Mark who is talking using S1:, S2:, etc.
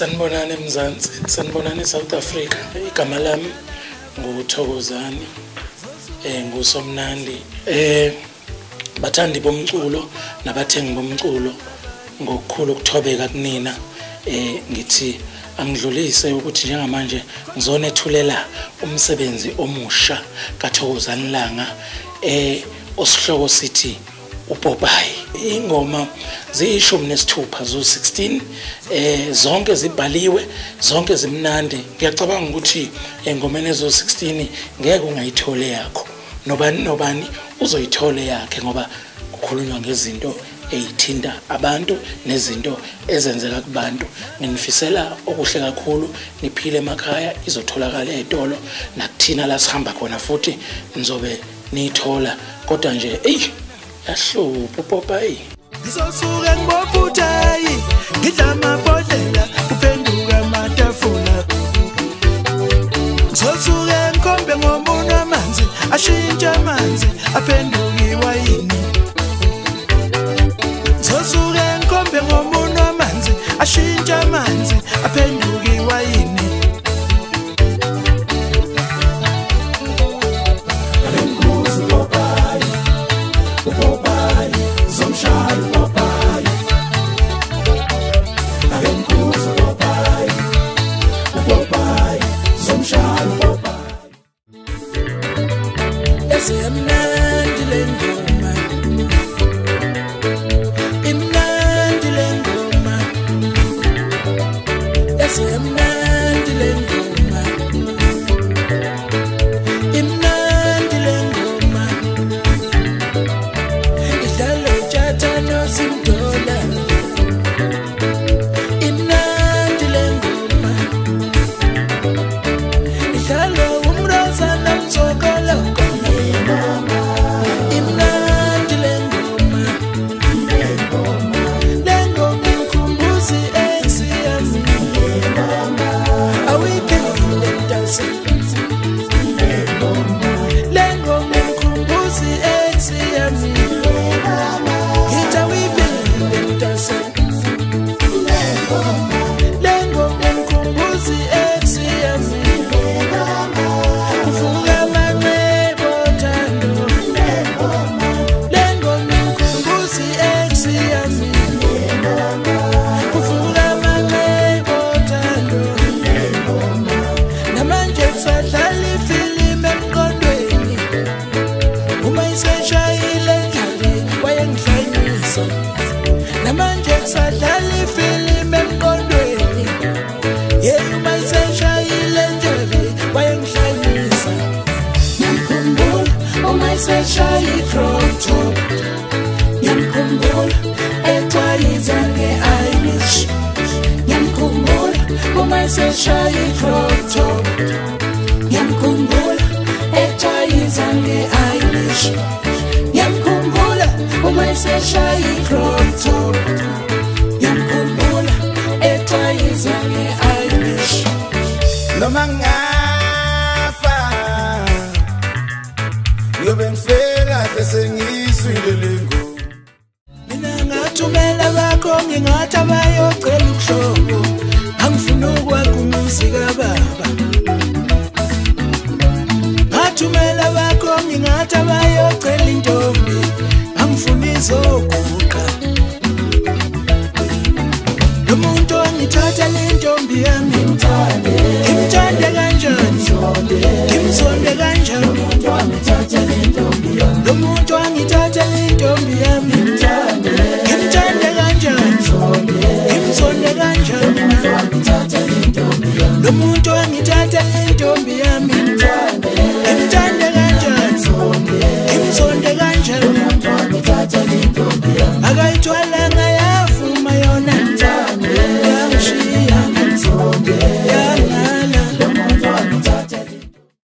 S1: Sanibonani eMzansi, sanibonani eSouth Africa. Igama lami nguThokozani, ngusomnandi. Bathandi bomculo nabathengi bomculo ngokukhulu ukuthobeka kunina, ngithi angidlulise ukuthi njengamanje ngizonethulela umsebenzi omusha kaThokozani Langa osihloko sithi uPopayi. Ingoma ziyishumi nesithupha zo-16, zonke zibhaliwe, zonke zimnandi. Ngiyacabanga ukuthi engomeni ezo-16 ngeke ungayithole yakho, nobani uzoyithole yakhe, ngoba kukhulunywa ngezinto eyithinta abantu nezinto ezenzeka kubantu. Nginifisela okuhle kakhulu, niphile emakhaya, izotholakala ezitolo nakuthina la sihamba khona, futhi nizobe niyithola. Kodwa nje yahlupha uPopayi.
S2: Ngizosuka ngiboputayi, ngidla amabhodlela kuphenduka amatafula. Ngizosuka ngikhombe ngomunwe amanzi, ashintshe amanzi aphenduka iwayini. Ngizosuka ngikhombe ngomunwe amanzi, ashintshe amanzi aphenduka iwayini.
S3: Lo muntu angithatha intombi yami.